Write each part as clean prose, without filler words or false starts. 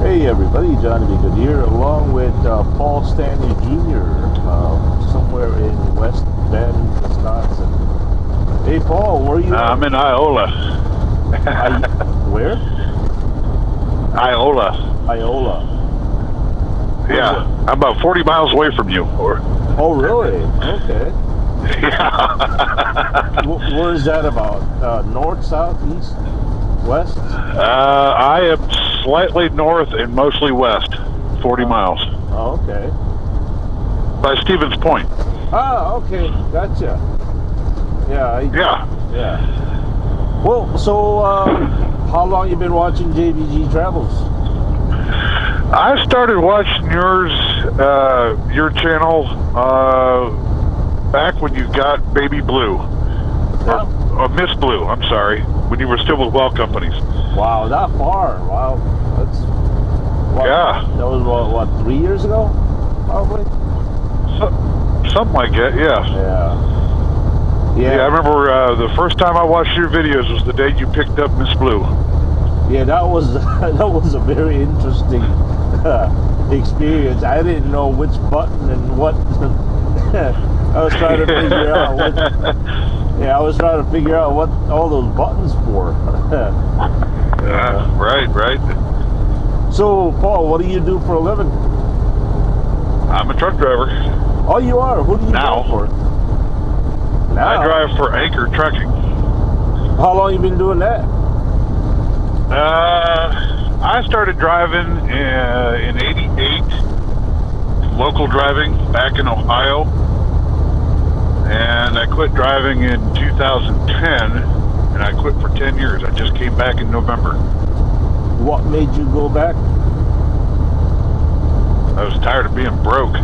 Hey everybody, Johnny B. Good here, along with Paul Stanley Jr. Somewhere in West Bend, Wisconsin. Hey Paul, where are you? I'm in Iola. Where? Iola. Iola. Yeah, I'm about 40 miles away from you. Oh really? Okay. Yeah. Where is that about? North, south, east, west? I am slightly north and mostly west, 40 miles. Oh, okay. By Stevens Point. Ah, okay, gotcha. Yeah. Yeah. Well, so how long you been watching JBG Travels? I started watching your channel back when you got Baby Blue. Or Miss Blue, I'm sorry, when you were still with Well Companies. Wow, that far. Wow. That's what, Yeah. That was what 3 years ago? Probably? Something like that, yeah. Yeah, I remember the first time I watched your videos was the day you picked up Miss Blue. Yeah, that was a very interesting experience. I didn't know which button and what. I was trying to figure out what. Yeah, I was trying to figure out what all those buttons for. Right. So, Paul, what do you do for a living? I'm a truck driver. Oh, you are? Who do you drive for? Now? I drive for Anchor Trucking. How long you been doing that? I started driving in '88, local driving back in Ohio, and I quit driving in 2010, and I quit for 10 years. I just came back in November. What made you go back? I was tired of being broke.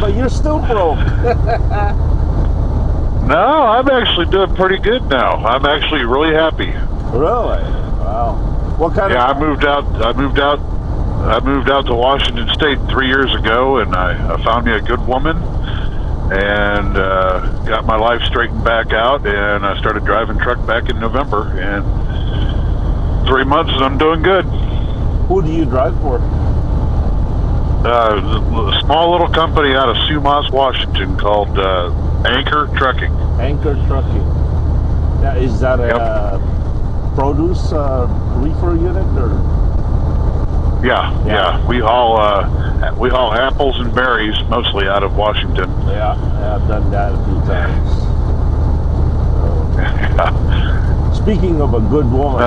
But you're still broke. No, I'm actually doing pretty good now. I'm actually really happy. Really? Wow. What kind of? Yeah, I moved out to Washington State 3 years ago, and I found me a good woman, and got my life straightened back out, and I started driving truck back in November, and 3 months and I'm doing good. Who do you drive for? A small little company out of Sumas, Washington called Anchor Trucking. Anchor Trucking. Now, is that a produce reefer unit or? Yeah. We haul apples and berries mostly out of Washington. Yeah, I've done that a few times. Speaking of a good woman,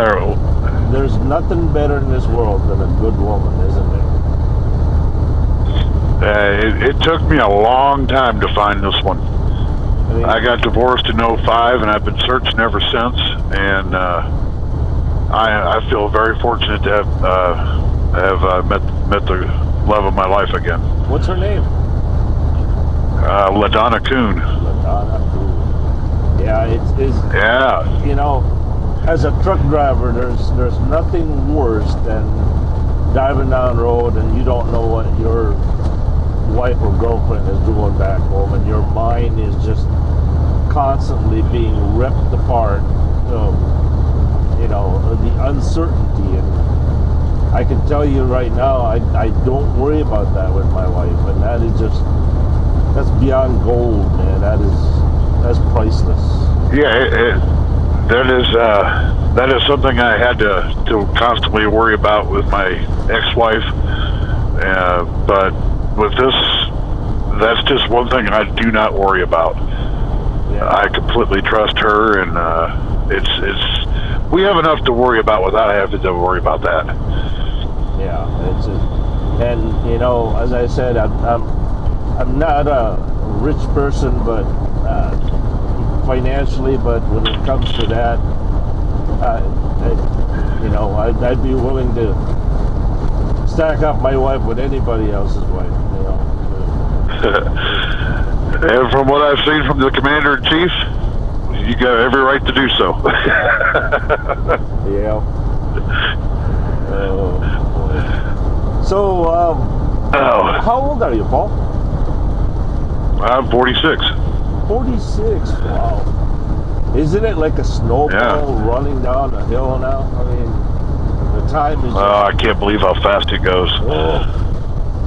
there's nothing better in this world than a good woman, isn't there? It took me a long time to find this one. I got divorced in '05, and I've been searching ever since. And I feel very fortunate to have met the love of my life again. What's her name? LaDonna Kuhn. LaDonna Kuhn. Yeah, it's Yeah. You know, as a truck driver, there's nothing worse than driving down the road and you don't know what your wife or girlfriend is doing back home, and your mind is just constantly being ripped apart. You know, the uncertainty. And I can tell you right now, I don't worry about that with my wife, and that's beyond gold, man. That's priceless. Yeah, that is something I had to constantly worry about with my ex-wife. But with this, that's just one thing I do not worry about. Yeah. I completely trust her, and we have enough to worry about without having to worry about that. Yeah, and you know, as I said, I'm not a rich person, but financially, but when it comes to that, I'd be willing to stack up my wife with anybody else's wife. You know. And from what I've seen from the Commander-in-Chief, you got every right to do so. Yeah. So, how old are you, Paul? I'm 46. 46. Wow. Isn't it like a snowball running down a hill now? I mean, the time is I can't believe how fast it goes. Oh.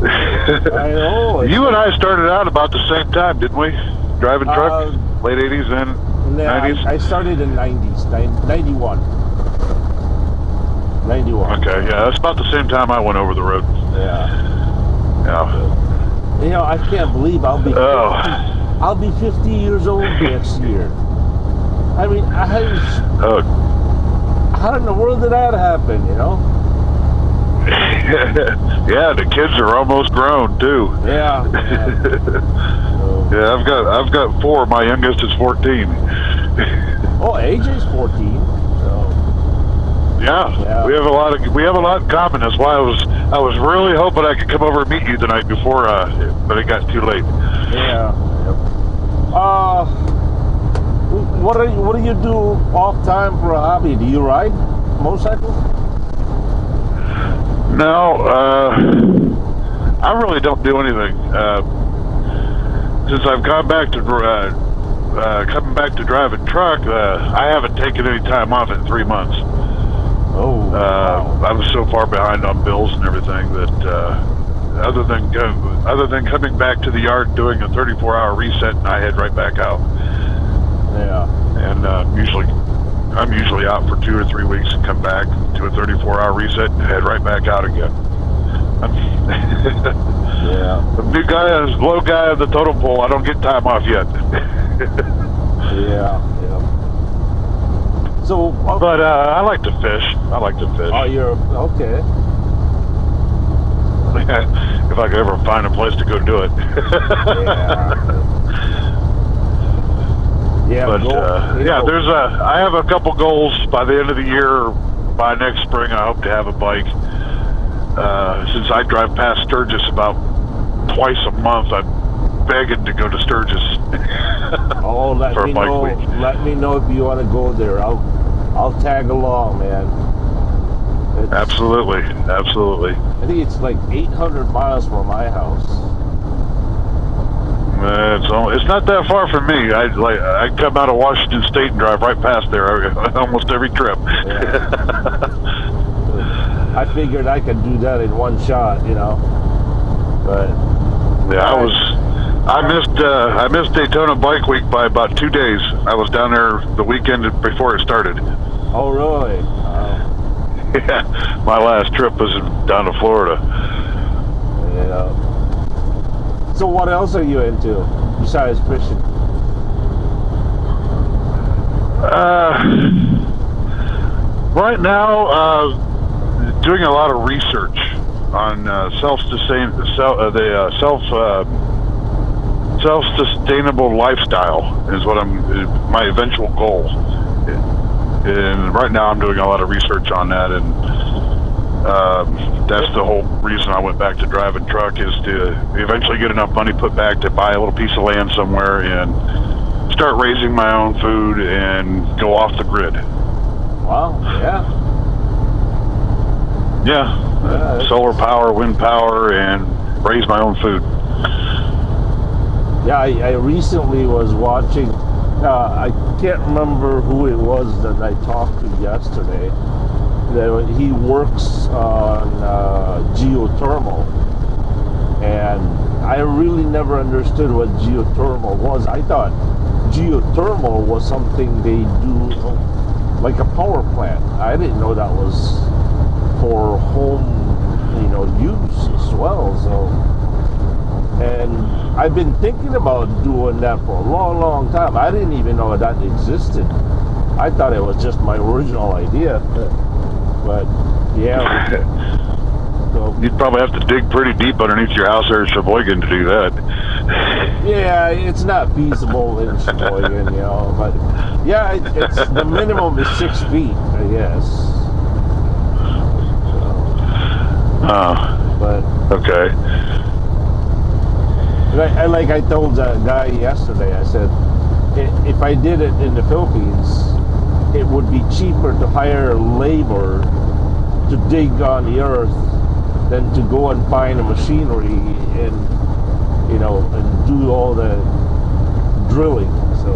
I know. You and I started out about the same time, didn't we? Driving truck, late 80s and 90s? I started in 90s, 91. 91. Okay, yeah, that's about the same time I went over the road. Yeah. Yeah. You know, I can't believe I'll be 50 years old next year. I mean, how in the world did that happen, you know? Yeah, the kids are almost grown too. Yeah. Yeah, I've got 4. My youngest is 14. Oh, AJ's 14. So. Yeah, we have a lot in common. That's why I was really hoping I could come over and meet you tonight before, but it got too late. Yeah. What do you do off time for a hobby? Do you ride motorcycles? No, I really don't do anything. Since I've gone back to coming back to driving truck, I haven't taken any time off in 3 months. Oh, wow. I was so far behind on bills and everything that other than coming back to the yard doing a 34-hour reset, and I head right back out. Yeah. And I'm usually out for 2 or 3 weeks and come back to a 34-hour reset and head right back out again. Yeah. The big guy, low guy on the totem pole, I don't get time off yet. Yeah. So, but I like to fish. Oh, you're okay. If I could ever find a place to go do it. Yeah. But there's I have a couple goals by the end of the year. By next spring, I hope to have a bike. Since I drive past Sturgis about twice a month, I'm begging to go to Sturgis. Oh, let me know if you want to go there. I'll tag along, man. Absolutely. I think it's like 800 miles from my house. It's not that far from me. I come out of Washington State and drive right past there almost every trip. Yeah. I figured I could do that in one shot, you know. But yeah, I missed Daytona Bike Week by about 2 days. I was down there the weekend before it started. Oh, really? Yeah, my last trip was down to Florida. Yeah. So what else are you into besides fishing? Right now, doing a lot of research on self-sustainable lifestyle is what my eventual goal. And right now I'm doing a lot of research on that, and that's the whole reason I went back to driving truck, is to eventually get enough money put back to buy a little piece of land somewhere and start raising my own food and go off the grid. Wow, yeah. Solar power, wind power, and raise my own food. Yeah, I recently was watching, I can't remember who it was that I talked to yesterday. He works on geothermal, and I really never understood what geothermal was. I thought geothermal was something they do like a power plant. I didn't know that was for home, use as well. So, and I've been thinking about doing that for a long, long time. I didn't even know that existed. I thought it was just my original idea. But yeah. So, you'd probably have to dig pretty deep underneath your house there in Sheboygan to do that. Yeah, it's not feasible in Sheboygan, but yeah, it's the minimum is 6 feet, I guess. But okay. I told that guy yesterday, I said, if I did it in the Philippines, it would be cheaper to hire labor to dig on the earth than to go and find a machinery and and do all the drilling. So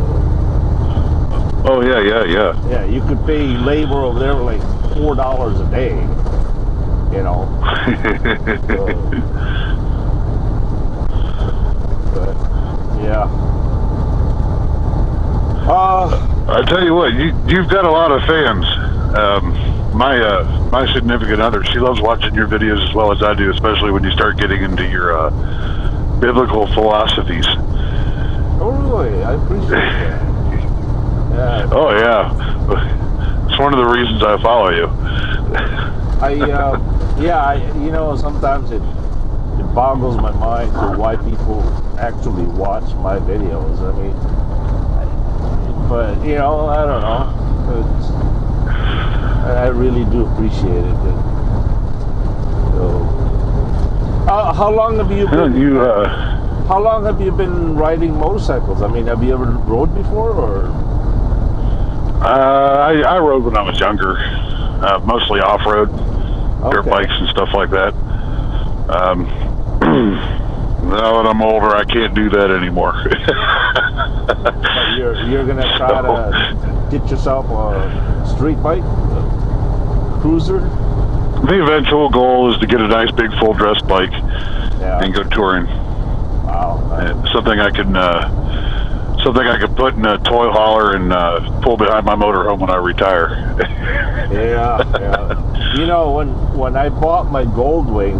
oh yeah. Yeah, you could pay labor over there like $4 a day. you know. But yeah. I tell you what, you've got a lot of fans. My significant other, she loves watching your videos as well as I do, especially when you start getting into your biblical philosophies. Oh really? I appreciate that. Yeah. Oh yeah, it's one of the reasons I follow you. You know, sometimes it boggles my mind to why people actually watch my videos. I mean, but you know, I don't know. I really do appreciate it. So, how long have you been? How long have you been riding motorcycles? I mean, have you ever rode before, or? I rode when I was younger, mostly off-road, dirt bikes and stuff like that. Now that I'm older, I can't do that anymore. You're gonna try to get yourself a street bike, a cruiser? The eventual goal is to get a nice big full dress bike and go touring. Wow. Something I can put in a toy hauler and pull behind my motorhome when I retire. Yeah. You know, when I bought my Goldwing,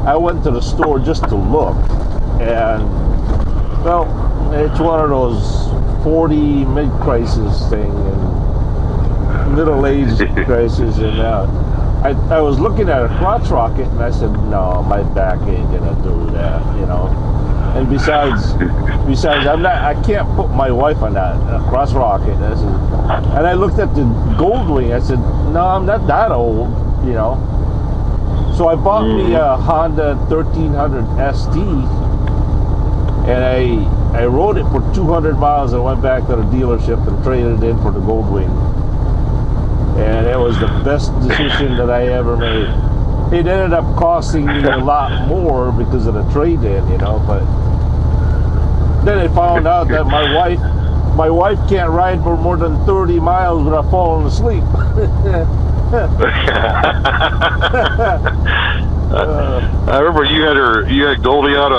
I went to the store just to look, and well, it's one of those 40 mid-crisis thing and middle-age crisis, and I was looking at a crotch rocket, and I said, no, my back ain't gonna do that, you know. And besides, I can't put my wife on that cross rocket. And I looked at the Goldwing. I said, no, I'm not that old, you know. So I bought me a Honda 1300 ST, and I rode it for 200 miles and went back to the dealership and traded it in for the Goldwing. And it was the best decision that I ever made. It ended up costing me a lot more because of the trade-in, you know, but then I found out that my wife can't ride for more than 30 miles without falling asleep. I remember you had Goldie out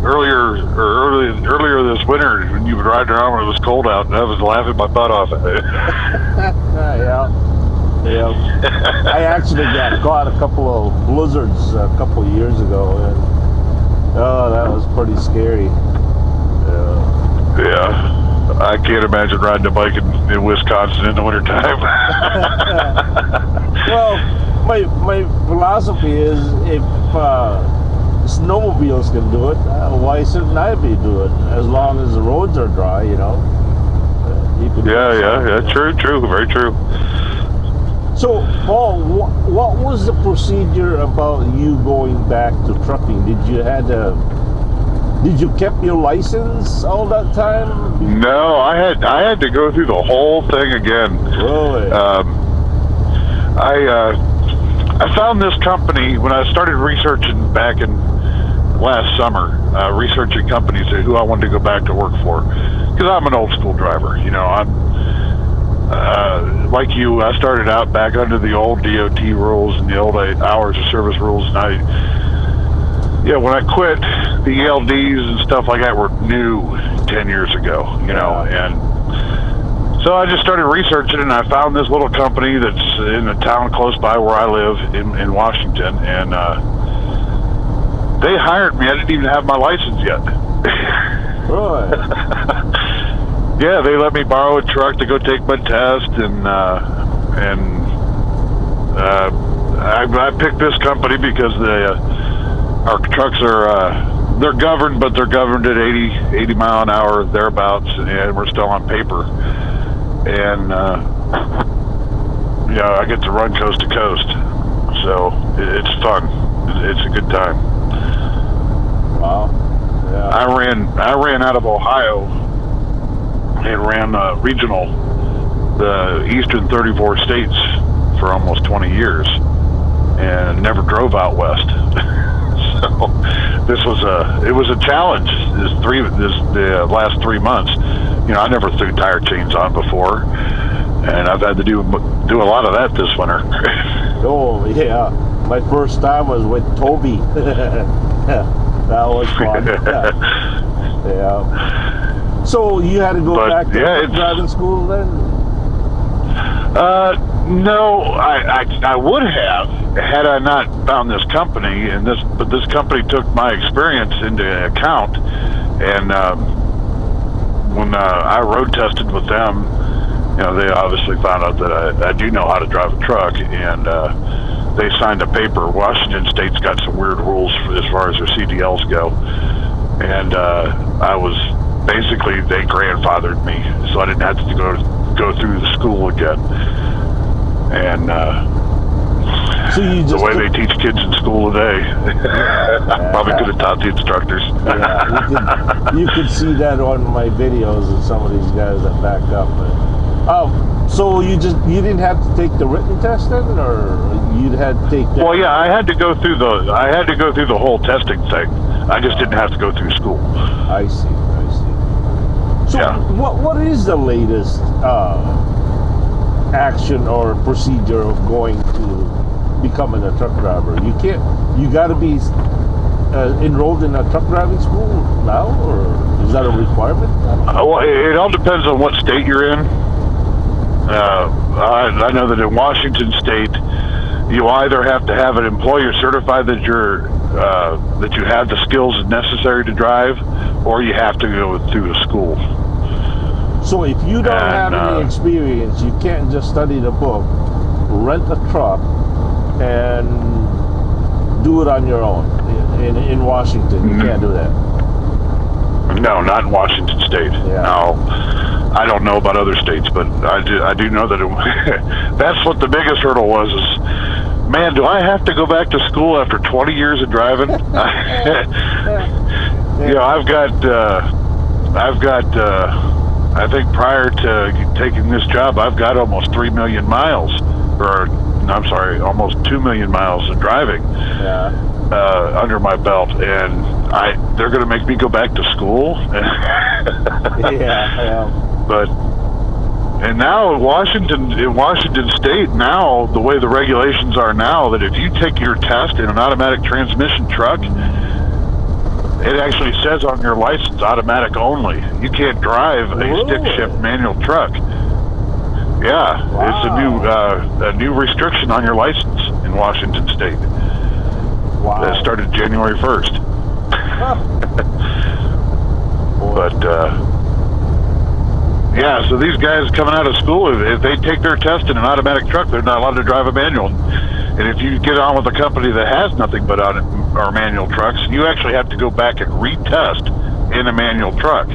earlier this winter when you were riding around when it was cold out, and I was laughing my butt off. Yeah. I actually got caught a couple of blizzards a couple of years ago, and that was pretty scary. Yeah. I can't imagine riding a bike in Wisconsin in the wintertime. Well, my philosophy is if snowmobiles can do it, why shouldn't I be doing it? As long as the roads are dry, you know. You can true, very true. So, Paul, what was the procedure about you going back to trucking? Did you keep your license all that time? No, I had to go through the whole thing again. Really? I found this company when I started researching back in last summer, researching companies who I wanted to go back to work for, because I'm an old school driver. You know, I'm like you. I started out back under the old DOT rules and the old hours of service rules, and when I quit, the ELDs and stuff like that were new 10 years ago, you know, and so I just started researching, and I found this little company that's in a town close by where I live in Washington, and they hired me. I didn't even have my license yet. Really? Yeah, they let me borrow a truck to go take my test, and I picked this company because our trucks are they're governed, but they're governed at 80 mile an hour thereabouts, and we're still on paper. And I get to run coast to coast, so it's fun. It's a good time. Wow. Yeah. I ran out of Ohio and ran regional, the eastern 34 states for almost 20 years, and never drove out west. So it was a challenge. The last 3 months. You know, I never threw tire chains on before, and I've had to do a lot of that this winter. Oh yeah, my first time was with Toby. That was fun. Yeah. So you had to go back to driving school then? No, I would have had I not found this company, but this company took my experience into account, and when I road tested with them, they obviously found out that I do know how to drive a truck, and they signed a paper. Washington State's got some weird rules as far as their CDLs go, and I was basically, they grandfathered me, so I didn't have to go through the school again. And so the way they teach kids in school today, probably could have taught the instructors. Yeah, you could see that on my videos of some of these guys that back up. So you didn't have to take the written test then, or you had to take that? Well, yeah, I had to go through the whole testing thing. I just didn't have to go through school. I see. So what is the latest action or procedure of going to becoming a truck driver? You got to be enrolled in a truck driving school now, or is that a requirement? Well, it all depends on what state you're in. I know that in Washington State, you either have to have an employer certified that that you have the skills necessary to drive, or you have to go through a school. So if you don't have any experience, you can't just study the book, rent a truck, and do it on your own. In Washington, you can't do that. No, not in Washington State. Yeah. No, I don't know about other states, but I do know that that's what the biggest hurdle was. Is, man, do I have to go back to school after 20 years of driving? I've got. I think prior to taking this job, I've got almost 3 million miles, almost 2 million miles of driving under my belt, and they're going to make me go back to school. But now in Washington State, now the way the regulations are now, that if you take your test in an automatic transmission truck, it actually says on your license automatic only. You can't drive a stick shift manual truck. Yeah, It's a new restriction on your license in Washington State. Wow. That started January 1st. But so these guys coming out of school, if they take their test in an automatic truck, they're not allowed to drive a manual. And if you get on with a company that has nothing but our manual trucks, you actually have to go back and retest in a manual truck.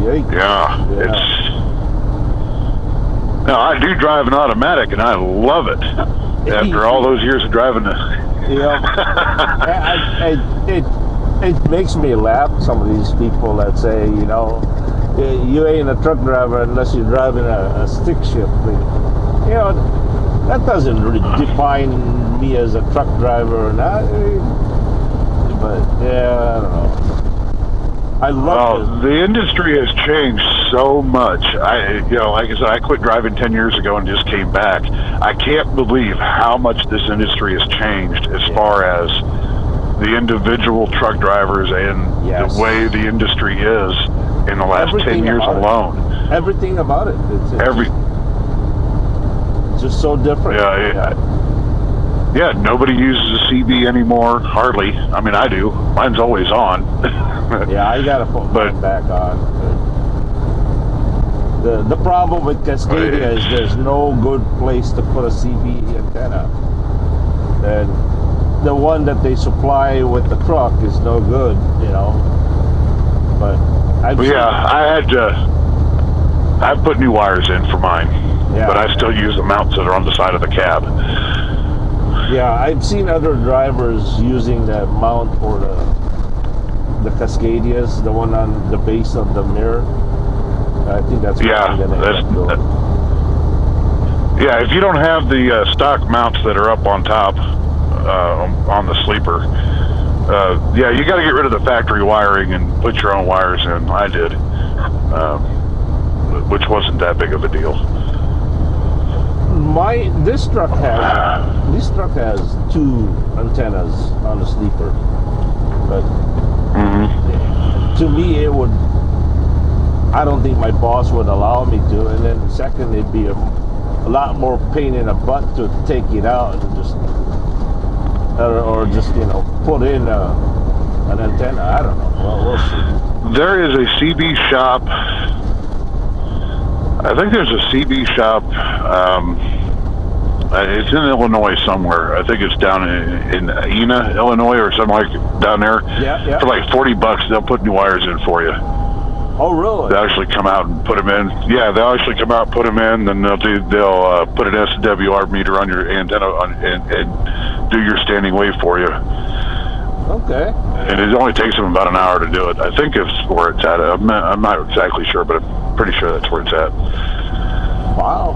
Yeah. Now I do drive an automatic, and I love it. After all those years of driving, it makes me laugh. Some of these people that say, you ain't a truck driver unless you're driving a stick shift. That doesn't really define me as a truck driver or not. But I don't know. I love the industry has changed so much. Like I said, I quit driving 10 years ago and just came back. I can't believe how much this industry has changed as far as the individual truck drivers and the way the industry is in the last 10 years alone. Everything about it. It's just so different. Yeah, nobody uses a CB anymore, hardly. I mean, I do. Mine's always on. I got to put mine back on. The problem with Cascadia is there's no good place to put a CB antenna. And the one that they supply with the truck is no good, But I put new wires in for mine, but I still use the mounts that are on the side of the cab. Yeah, I've seen other drivers using the mount for the Cascadias, the one on the base of the mirror. I think that's what I'm going to end up doing. Yeah, if you don't have the stock mounts that are up on top on the sleeper, you got to get rid of the factory wiring and put your own wires in. I did, which wasn't that big of a deal. This truck has two antennas on the sleeper, but to me it would. I don't think my boss would allow me to. And then second, it'd be a lot more pain in the butt to take it out and just put in an antenna. I don't know. Well, we'll see. There is a CB shop. I think there's a CB shop. It's in Illinois somewhere. I think it's down in Ena, Illinois, or something like down there. Yeah. For like $40, they'll put new wires in for you. Oh, really? They'll actually come out and put them in. Yeah, they'll actually come out and put them in. Then they'll put an SWR meter on your antenna and do your standing wave for you. Okay. And it only takes them about an hour to do it. I think it's where it's at. I'm not exactly sure, but I'm pretty sure that's where it's at. Wow.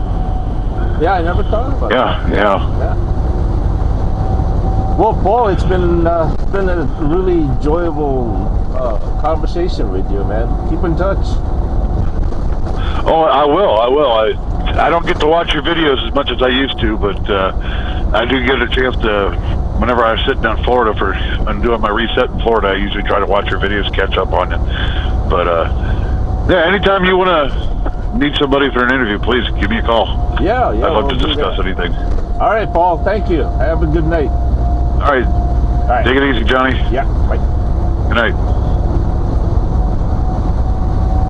Yeah, I never thought about that. Yeah. Well, Paul, it's been a really enjoyable conversation with you, man. Keep in touch. Oh, I will. I don't get to watch your videos as much as I used to, but I do get a chance to. Whenever I sit down in Florida and doing my reset in Florida, I usually try to watch your videos, catch up on it. But yeah, anytime you want to need somebody for an interview, please give me a call. Yeah. I'd love to discuss anything. All right, Paul. Thank you. Have a good night. All right. Take it easy, Johnny. Yeah. Bye. Good night.